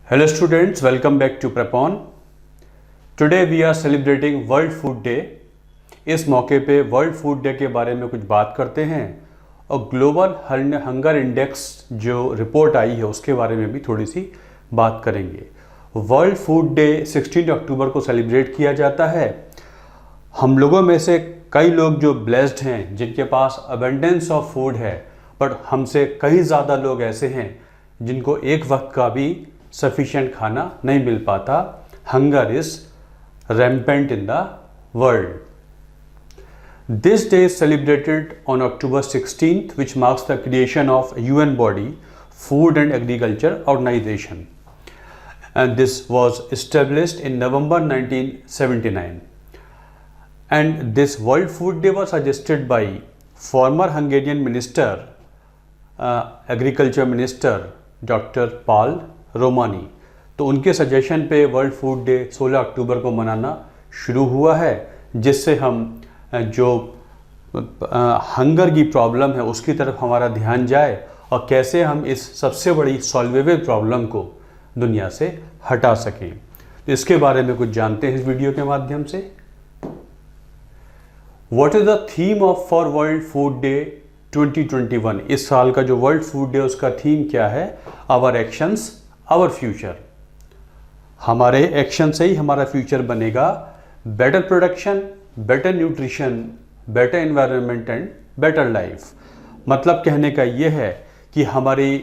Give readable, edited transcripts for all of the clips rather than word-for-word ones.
Hello students, welcome back to Prepon. Today we are celebrating World Food Day. इस मौके पे world food day के बारे में कुछ बात करते हैं और ग्लोबल हंगर इंडेक्स जो रिपोर्ट आई है उसके बारे में भी थोड़ी सी बात करेंगे। वर्ल्ड फूड डे 16 अक्टूबर को सेलिब्रेट किया जाता है। हम लोगों में से कई लोग जो ब्लेस्ड हैं, जिनके पास अबेंडेंस ऑफ फूड है, बट हमसे कई ज़्यादा लोग ऐसे हैं जिनको एक वक्त का भी सफिशिएंट खाना नहीं मिल पाता। Hunger is rampant in the world. This day is celebrated on October 16th, which marks the creation of UN body, Food and Agriculture Organization. And this was established in November 1979. And this World Food Day was suggested by former Hungarian Minister, Agriculture Minister, Dr. Paul Romani. तो उनके suggestion पे world food day 16 अक्टूबर को मनाना शुरू हुआ है, जिससे हम जो हंगर की प्रॉब्लम है उसकी तरफ हमारा ध्यान जाए और कैसे हम इस सबसे बड़ी सॉल्वेबल प्रॉब्लम को दुनिया से हटा सकें। तो इसके बारे में कुछ जानते हैं इस वीडियो के माध्यम से। What is the theme of for world food day 2021? इस साल का जो वर्ल्ड फूड डे उसका थीम क्या है? Our actions our future. हमारे एक्शन से ही हमारा फ्यूचर बनेगा। Better production, better nutrition, better environment and better life. मतलब कहने का ये है कि हमारी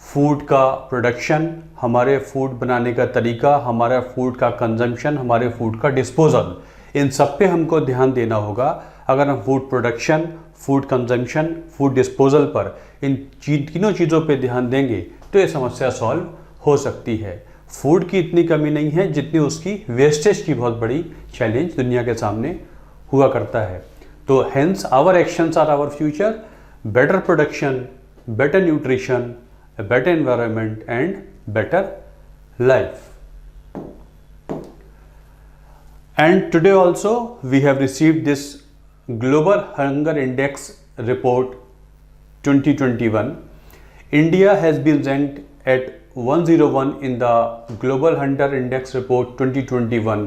फूड का प्रोडक्शन, हमारे फूड बनाने का तरीका, हमारा फूड का कंजम्पशन, हमारे फूड का डिस्पोजल, इन सब पे हमको ध्यान देना होगा। अगर हम food production, food consumption, food disposal पर इन तीनों चीज़ों पे ध्यान देंगे तो ये समस्या सॉल्व हो सकती है। फूड की इतनी कमी नहीं है जितनी उसकी वेस्टेज की बहुत बड़ी चैलेंज दुनिया के सामने हुआ करता है। तो hence our actions are our future, better production, better nutrition, better environment and better life. And today also we have received this global hunger index report 2021. India has been ranked at 101 in the Global Hunger Index Report 2021.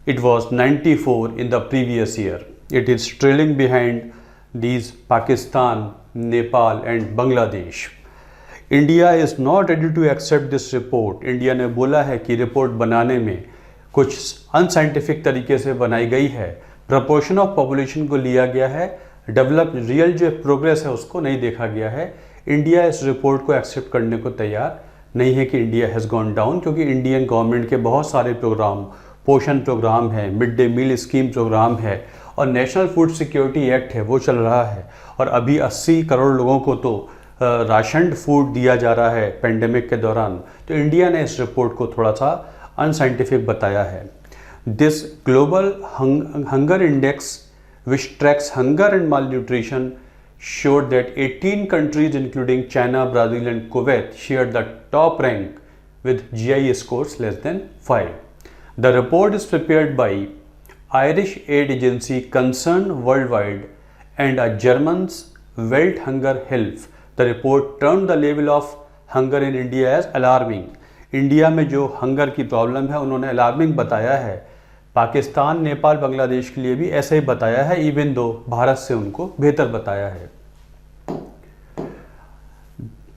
It was 94 in the previous year. It is trailing behind these Pakistan, Nepal and Bangladesh. India is not ready to accept this report. India ने बोला है कि report बनाने में कुछ unscientific तरीके से बनाई गई है। प्रपोर्शन ऑफ पॉपुलेशन को लिया गया है, डेवलप रियल जो प्रोग्रेस है उसको नहीं देखा गया है। इंडिया इस रिपोर्ट को एक्सेप्ट करने को तैयार नहीं है कि इंडिया हैज़ गॉन डाउन, क्योंकि इंडियन गवर्नमेंट के बहुत सारे प्रोग्राम, पोषण प्रोग्राम है, mid day meal scheme program है और नेशनल फूड सिक्योरिटी एक्ट है वो चल रहा है। और अभी 80 करोड़ लोगों को तो राशन फूड दिया जा रहा है पेंडेमिक के दौरान। तो इंडिया ने इस रिपोर्ट को थोड़ा सा अनसाइंटिफिक बताया है। This global hunger index which tracks hunger and malnutrition showed that 18 countries including China, Brazil and Kuwait shared the top rank with GI scores less than 5. The report is prepared by Irish aid agency Concern Worldwide and a German's Welthunger-Hilfe. The report termed the level of hunger in India as alarming. India में जो hunger की problem है उन्होंने alarming बताया है। पाकिस्तान, नेपाल, बांग्लादेश के लिए भी ऐसे ही बताया है, इवन दो भारत से उनको बेहतर बताया है।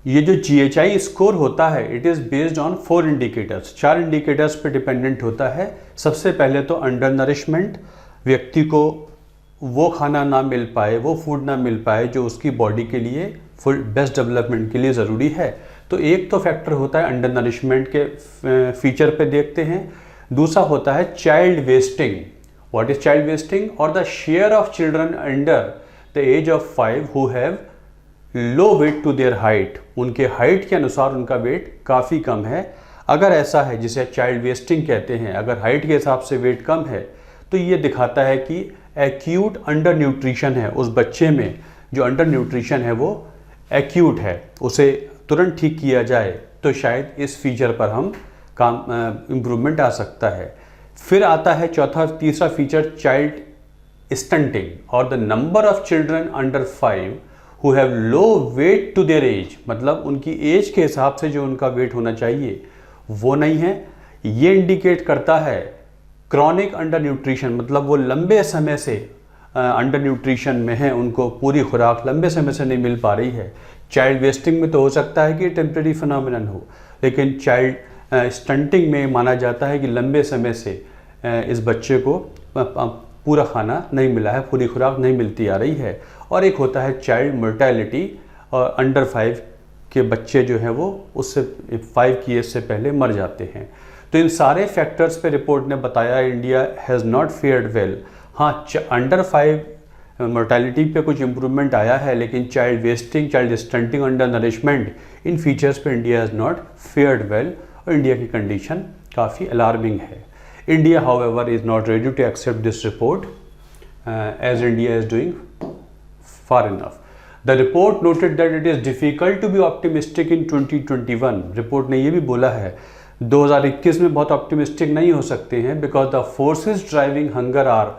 ये जो GHI स्कोर होता है it is based on 4 indicators, 4 indicators पे डिपेंडेंट होता है। सबसे पहले तो अंडर नरिशमेंट, व्यक्ति को वो खाना ना मिल पाए, वो फूड ना मिल पाए जो उसकी बॉडी के लिए फुल बेस्ट डेवलपमेंट के लिए ज़रूरी है। तो एक तो फैक्टर होता है अंडर नरिशमेंट के फीचर पे देखते हैं। दूसरा होता है child wasting. What is child wasting? और the share of children under the age of 5 who have low weight to their height. उनके हाइट के अनुसार उनका वेट काफ़ी कम है। अगर ऐसा है जिसे चाइल्ड वेस्टिंग कहते हैं, अगर हाइट के हिसाब से वेट कम है तो ये दिखाता है कि एक्यूट अंडर न्यूट्रिशन है उस बच्चे में। जो अंडर न्यूट्रिशन है वो एक्यूट है, उसे तुरंत ठीक किया जाए तो शायद इस फीचर पर हम काम इम्प्रूवमेंट आ सकता है। फिर आता है तीसरा फीचर चाइल्ड स्टंटिंग और the number of children under 5 who have low weight to their age, मतलब उनकी एज के हिसाब से जो उनका वेट होना चाहिए वो नहीं है। ये इंडिकेट करता है क्रॉनिक अंडर न्यूट्रिशन, मतलब वो लंबे समय से अंडर न्यूट्रिशन में है, उनको पूरी खुराक लंबे समय से नहीं मिल पा रही है। चाइल्ड वेस्टिंग में तो हो सकता है कि टेम्परेरी फिनोमिनन हो, लेकिन चाइल्ड स्टंटिंग में माना जाता है कि लंबे समय से इस बच्चे को पूरा खाना नहीं मिला है, पूरी खुराक नहीं मिलती आ रही है। और एक होता है चाइल्ड मोर्टेलिटी, और अंडर 5 के बच्चे जो हैं वो उससे 5 की एज से पहले मर जाते हैं। तो इन सारे फैक्टर्स पे रिपोर्ट ने बताया India has not fared well. हाँ, अंडर 5 मोर्टेलिटी पे कुछ इम्प्रूवमेंट आया है, लेकिन child wasting, child stunting, under nourishment, इन फीचर्स पे India has not fared well, और इंडिया की कंडीशन काफ़ी अलार्मिंग है। India, however, is not ready to accept this report as India is doing far enough. The report noted that it is difficult to be optimistic in 2021. Report ने ये भी बोला है 2021 में बहुत ऑप्टिमिस्टिक नहीं हो सकते हैं, because the forces driving hunger are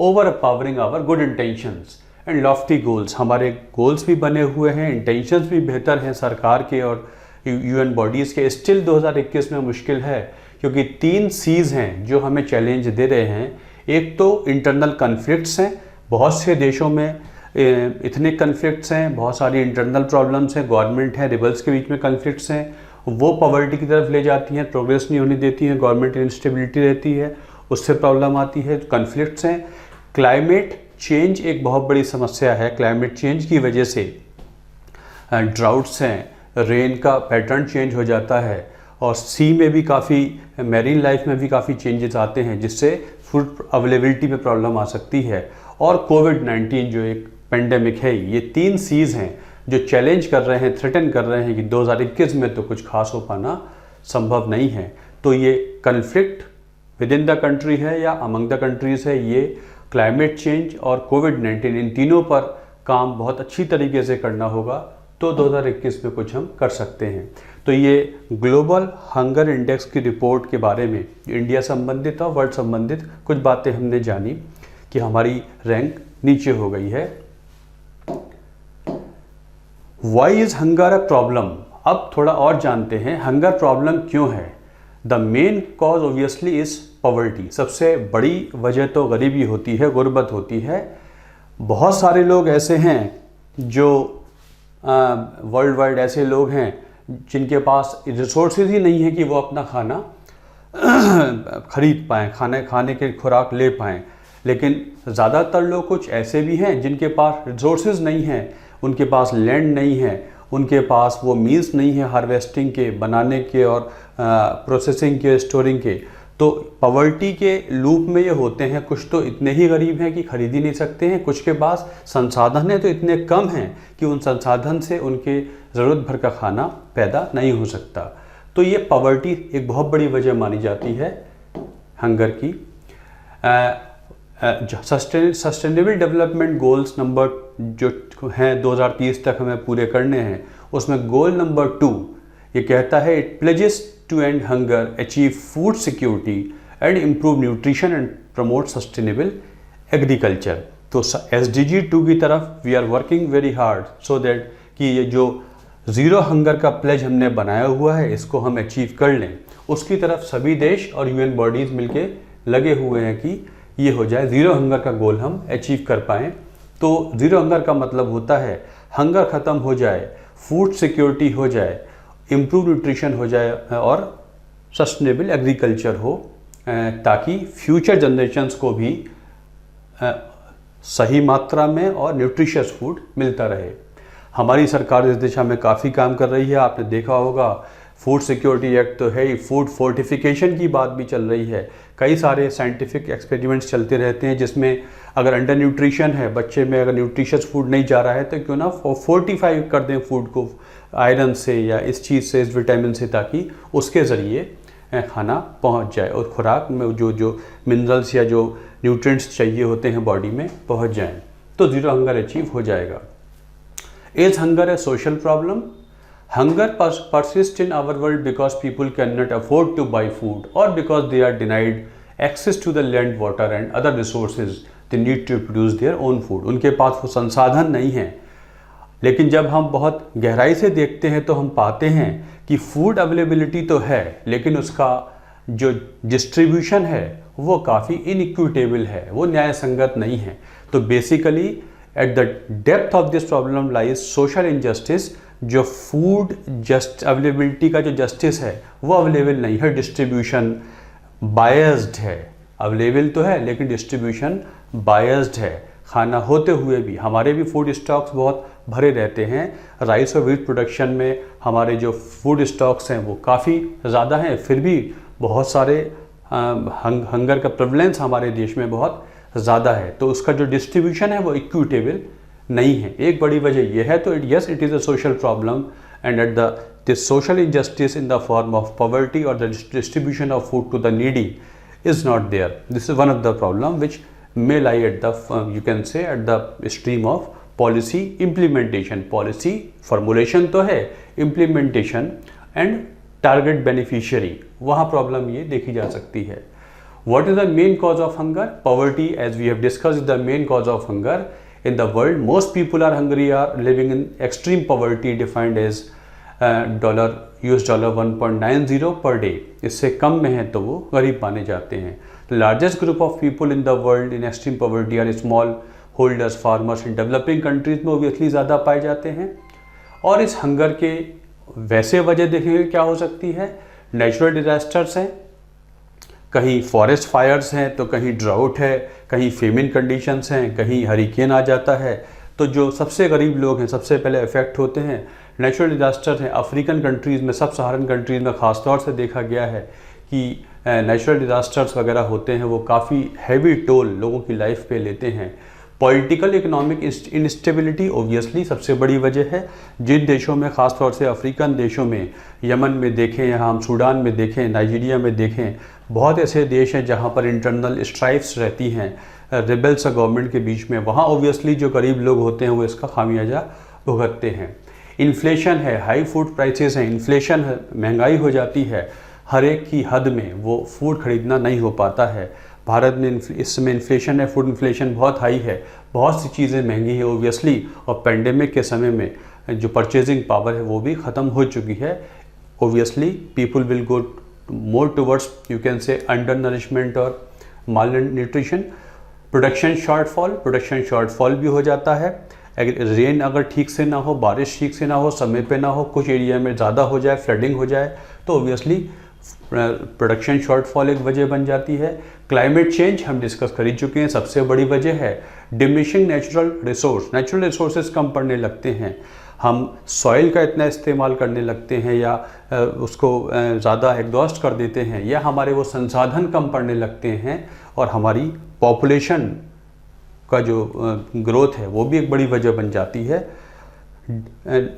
overpowering our good intentions and lofty goals. हमारे गोल्स भी बने हुए हैं, इंटेंशंस भी बेहतर हैं सरकार के और UN बॉडीज़ के। स्टिल 2021 में मुश्किल है, क्योंकि 3 C's हैं जो हमें चैलेंज दे रहे हैं। एक तो इंटरनल कन्फ्लिक्ट्स हैं, बहुत से देशों में इतने कन्फ्लिक्ट्स हैं, बहुत सारी इंटरनल प्रॉब्लम्स हैं, गवर्नमेंट है, रिबल्स के बीच में कन्फ्लिक्ट्स हैं, वो पॉवर्टी की तरफ ले जाती हैं, प्रोग्रेस नहीं होने देती हैं, गवर्नमेंट इंस्टेबिलिटी रहती है, उससे प्रॉब्लम आती है, कन्फ्लिक्ट्स हैं। क्लाइमेट चेंज एक बहुत बड़ी समस्या है। क्लाइमेट चेंज की वजह से ड्राउट्स हैं, रेन का पैटर्न चेंज हो जाता है, और सी में भी काफ़ी, मैरीन लाइफ में भी काफ़ी चेंजेस आते हैं, जिससे फूड अवेलेबिलिटी में प्रॉब्लम आ सकती है। और कोविड-19 जो एक पेंडेमिक है, ये 3 C's हैं जो चैलेंज कर रहे हैं, थ्रेटन कर रहे हैं कि 2021 में तो कुछ खास हो पाना संभव नहीं है। तो ये conflict with in the country है या अमंग द कंट्रीज़ है, ये क्लाइमेट चेंज और कोविड-19, इन तीनों पर काम बहुत अच्छी तरीके से करना होगा, तो 2021 में कुछ हम कर सकते हैं। तो ये ग्लोबल हंगर इंडेक्स की रिपोर्ट के बारे में इंडिया संबंधित और वर्ल्ड संबंधित कुछ बातें हमने जानी कि हमारी रैंक नीचे हो गई है। Why is hunger a problem? अब थोड़ा और जानते हैं हंगर प्रॉब्लम क्यों है। The main cause obviously is poverty. सबसे बड़ी वजह तो गरीबी होती है, गुर्बत होती है। बहुत सारे लोग ऐसे हैं जो वर्ल्ड वाइड ऐसे लोग हैं जिनके पास रिसोर्सेज ही नहीं है कि वो अपना खाना खरीद पाएँ, खाने के खुराक ले पाएँ। लेकिन ज़्यादातर लोग कुछ ऐसे भी हैं जिनके पास रिसोर्सेज नहीं हैं, उनके पास लैंड नहीं है, उनके पास वो मीन्स नहीं है हार्वेस्टिंग के, बनाने के और प्रोसेसिंग के, स्टोरिंग के। तो पॉवर्टी के लूप में ये होते हैं। कुछ तो इतने ही गरीब हैं कि खरीद ही नहीं सकते हैं, कुछ के पास संसाधन है तो इतने कम हैं कि उन संसाधन से उनके ज़रूरत भर का खाना पैदा नहीं हो सकता। तो ये पॉवर्टी एक बहुत बड़ी वजह मानी जाती है हंगर की। सस्टेनेबल डेवलपमेंट गोल्स नंबर जो हैं 2030 तक हमें पूरे करने हैं, उसमें गोल नंबर 2 ये कहता है it pledges to end hunger, achieve food security and improve nutrition and promote sustainable agriculture. तो SDG 2 की तरफ we are working very hard so that कि ये जो ज़ीरो हंगर का प्लेज हमने बनाया हुआ है इसको हम अचीव कर लें। उसकी तरफ सभी देश और UN बॉडीज़ मिलके लगे हुए हैं कि ये हो जाए, ज़ीरो हंगर का गोल हम अचीव कर पाएँ। तो ज़ीरो हंगर का मतलब होता है हंगर ख़त्म हो जाए, फूड सिक्योरिटी हो जाए, इम्प्रूव न्यूट्रिशन हो जाए और सस्टेनेबल एग्रीकल्चर हो, ताकि फ्यूचर जनरेशन्स को भी सही मात्रा में और न्यूट्रिशियस फूड मिलता रहे। हमारी सरकार इस दिशा में काफ़ी काम कर रही है। आपने देखा होगा फूड सिक्योरिटी एक्ट तो है ही, फूड फोर्टिफिकेशन की बात भी चल रही है। कई सारे साइंटिफिक एक्सपेरिमेंट्स चलते रहते हैं जिसमें अगर अंडर न्यूट्रिशन है, बच्चे में अगर न्यूट्रिशियस फूड नहीं जा रहा है तो क्यों ना फोर्टिफाई कर दें फूड को आयरन से या इस चीज़ से, इस विटामिन से, ताकि उसके ज़रिए खाना पहुंच जाए और खुराक में जो मिनरल्स या जो न्यूट्रिएंट्स चाहिए होते हैं बॉडी में पहुंच जाएं, तो ज़ीरो हंगर अचीव हो जाएगा। Is hunger A social problem? Hunger persists in our world because people cannot afford to buy food or because they are denied access to the land, water and other resources they need to produce their own food. उनके पास वो संसाधन नहीं है। लेकिन जब हम बहुत गहराई से देखते हैं तो हम पाते हैं कि फूड अवेलेबिलिटी तो है, लेकिन उसका जो डिस्ट्रीब्यूशन है वो काफ़ी इनइक्विटेबल है, वो न्याय संगत नहीं है। तो basically at the depth of this problem lies social injustice. जो फूड जस्ट अवेलेबिलिटी का जो जस्टिस है वो अवेलेबल नहीं है, डिस्ट्रीब्यूशन बायस्ड है। अवेलेबल तो है लेकिन डिस्ट्रीब्यूशन बायस्ड है। खाना होते हुए भी हमारे भी फूड स्टॉक्स बहुत भरे रहते हैं। राइस और व्हीट प्रोडक्शन में हमारे जो फूड स्टॉक्स हैं वो काफ़ी ज़्यादा हैं, फिर भी बहुत सारे हंगर का प्रेवलेंस हमारे देश में बहुत ज़्यादा है। तो उसका जो डिस्ट्रीब्यूशन है वो इक्विटेबल नहीं है। एक बड़ी वजह यह है। तो yes, it is a social problem and at this social injustice in the form of poverty और the distribution of food to the needy is not there. This is one of the problem which may lie at the you can say at the stream of policy implementation. Policy formulation तो है, implementation and target beneficiary, वहाँ problem ये देखी जा सकती है। What is the main cause of hunger? Poverty, as we have discussed, is the main cause of hunger in the world. Most people are hungry, are living in extreme poverty, defined as $1.90 per day. इससे कम में है तो वो गरीब माने जाते हैं। The largest group of people in the world in extreme poverty are small holders farmers. In developing countries में ओबियसली ज़्यादा पाए जाते हैं। और इस हंगर के वैसे वजह देखेंगे क्या हो सकती है। नेचुरल डिजास्टर्स हैं, कहीं फॉरेस्ट फायर्स हैं तो कहीं ड्राउट है, कहीं फेमिन कंडीशंस हैं, कहीं हरिकेन आ जाता है। तो जो सबसे गरीब लोग हैं सबसे पहले इफेक्ट होते हैं। नेचुरल डिजास्टर हैं अफ्रीकन कंट्रीज़ में, सब सहारन कंट्रीज़ में ख़ास तौर से देखा गया है कि नेचुरल डिजास्टर्स वगैरह होते हैं वो काफ़ी हैवी टोल लोगों की लाइफ पे लेते हैं। पॉलिटिकल इकोनॉमिक इंस्टेबिलिटी ओबियसली सबसे बड़ी वजह है। जिन देशों में ख़ास तौर से अफ्रीकन देशों में, यमन में देखें, यहाँ हम सूडान में देखें, नाइजीरिया में देखें, बहुत ऐसे देश हैं जहाँ पर इंटरनल स्ट्राइफ्स रहती हैं, रिबल्स गवर्नमेंट के बीच में। वहाँ ओबियसली जो गरीब लोग होते हैं वो इसका खामियाजा भुगतते हैं। इन्फ्लेशन है, हाई फूड प्राइसेस हैं, इन्फ्लेशन है, महंगाई हो जाती है, हर एक की हद में वो फूड खरीदना नहीं हो पाता है। भारत में इस समय इन्फ्लेशन है, फूड इन्फ्लेशन बहुत हाई है, बहुत सी चीज़ें महंगी है ओबियसली। और पेंडेमिक के समय में जो परचेजिंग पावर है वो भी ख़त्म हो चुकी है। Obviously people will go more towards you can say under nourishment और माल न्यूट्रिशन। प्रोडक्शन शॉर्टफॉल भी हो जाता है। रेन अगर ठीक से ना हो, बारिश ठीक से ना हो, समय पे ना हो, कुछ एरिया में ज़्यादा हो जाए, फ्लडिंग हो जाए, तो ओबियसली प्रोडक्शन शॉर्टफॉल एक वजह बन जाती है। क्लाइमेट चेंज हम डिस्कस कर ही चुके हैं, सबसे बड़ी वजह है। डिमिनिशिंग नेचुरल रिसोर्सेज कम पड़ने लगते हैं। हम सॉइल का इतना इस्तेमाल करने लगते हैं या उसको ज़्यादा एग्जॉस्ट कर देते हैं, या हमारे वो संसाधन कम पड़ने लगते हैं और हमारी पॉपुलेशन का जो ग्रोथ है वो भी एक बड़ी वजह बन जाती है।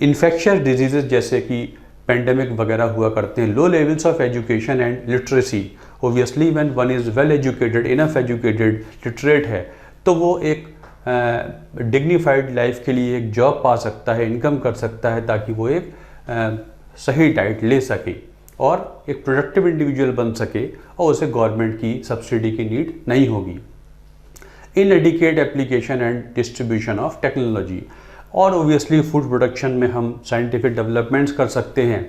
इन्फेक्शियस डिजीज़ जैसे कि पेंडेमिक वगैरह हुआ करते हैं। Low levels of education and literacy, obviously when one is well educated, enough educated, literate है, तो वो एक डिग्निफाइड लाइफ के लिए एक जॉब पा सकता है, इनकम कर सकता है, ताकि वो एक सही डाइट ले सके और एक प्रोडक्टिव इंडिविजुअल बन सके और उसे गवर्नमेंट की सब्सिडी की नीड नहीं होगी। इनएडिक्वेट application and distribution of technology, और ओबियसली फूड प्रोडक्शन में हम साइंटिफिक डेवलपमेंट्स कर सकते हैं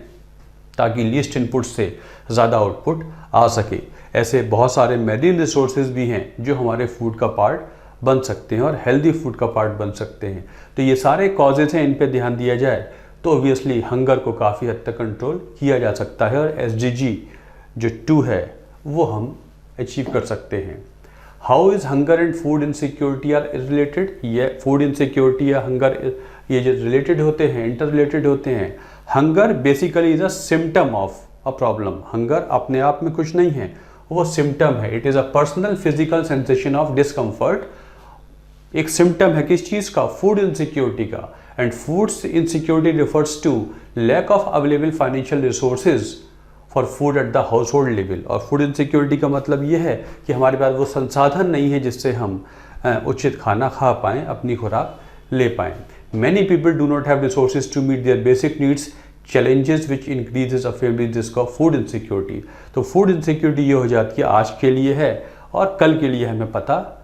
ताकि लीस्ट इनपुट से ज़्यादा आउटपुट आ सके। ऐसे बहुत सारे मेरीन रिसोर्सेज भी हैं जो हमारे फूड का पार्ट बन सकते हैं और हेल्दी फूड का पार्ट बन सकते हैं। तो ये सारे कॉजेज़ हैं, इन पे ध्यान दिया जाए तो ओबियसली हंगर को काफ़ी हद तक कंट्रोल किया जा सकता है और SDG जो 2 है वो हम अचीव कर सकते हैं। How is hunger and food insecurity are related? ये फूड इनसिक्योरिटी या हंगर ये जो रिलेटेड होते हैं, इंटर रिलेटेड होते हैं। Hunger basically is a symptom of a problem. Hunger अपने आप में कुछ नहीं है, वो सिम्टम है। It is a personal physical sensation of discomfort. एक सिम्टम है किस चीज़ का? फूड इनसिक्योरिटी का। And food insecurity refers to lack of available financial resources for food at the house hold level. और फूड इनसिक्योरिटी का मतलब ये है कि हमारे पास वो संसाधन नहीं है जिससे हम उचित खाना खा पाएँ, अपनी खुराक ले पाएँ। Many people do not have resources to meet their basic needs, challenges which increases a family risk of food insecurity. तो फूड इनसिक्योरिटी ये हो जाती है आज के लिए है और कल के लिए हमें पता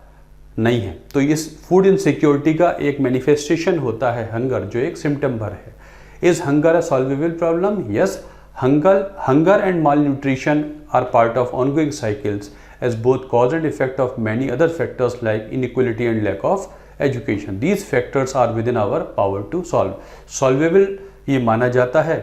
नहीं है। तो इस फूड इनसिक्योरिटी का एक मैनिफेस्टेशन होता है हंगर, जो एक सिम्टम भर है। Is hunger a solvable problem? Yes, hunger and malnutrition are part of ongoing cycles as both cause and effect of many other factors like inequality and lack of education. These factors are within our power to solve. Solvable ये माना जाता है।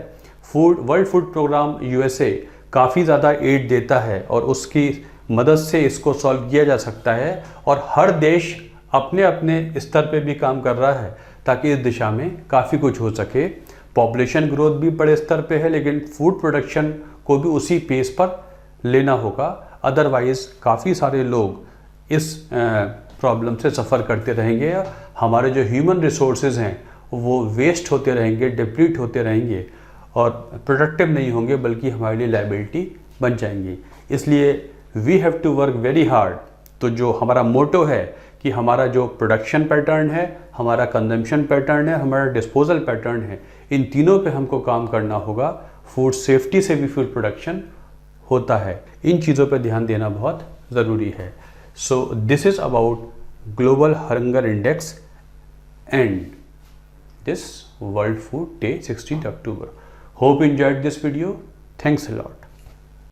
World food programme USA काफ़ी ज़्यादा add देता है और उसकी मदद से इसको सॉल्व किया जा सकता है, और हर देश अपने अपने स्तर पे भी काम कर रहा है ताकि इस दिशा में काफ़ी कुछ हो सके। पॉपुलेशन ग्रोथ भी बड़े स्तर पे है, लेकिन फूड प्रोडक्शन को भी उसी पेस पर लेना होगा, अदरवाइज़ काफ़ी सारे लोग इस प्रॉब्लम से सफ़र करते रहेंगे। हमारे जो ह्यूमन रिसोर्सेज हैं वो वेस्ट होते रहेंगे, डिप्लीट होते रहेंगे और प्रोडक्टिव नहीं होंगे, बल्कि हमारे लिए लायबिलिटी बन जाएंगी। इसलिए we have to work very hard. तो जो हमारा मोटो है कि हमारा जो प्रोडक्शन पैटर्न है, हमारा कंजम्पशन पैटर्न है, हमारा डिस्पोजल पैटर्न है, इन तीनों पे हमको काम करना होगा। फूड सेफ्टी से भी फूड प्रोडक्शन होता है, इन चीज़ों पे ध्यान देना बहुत ज़रूरी है। So this is about global hunger index and this World Food Day 16th October. Hope you enjoyed this video. Thanks a lot.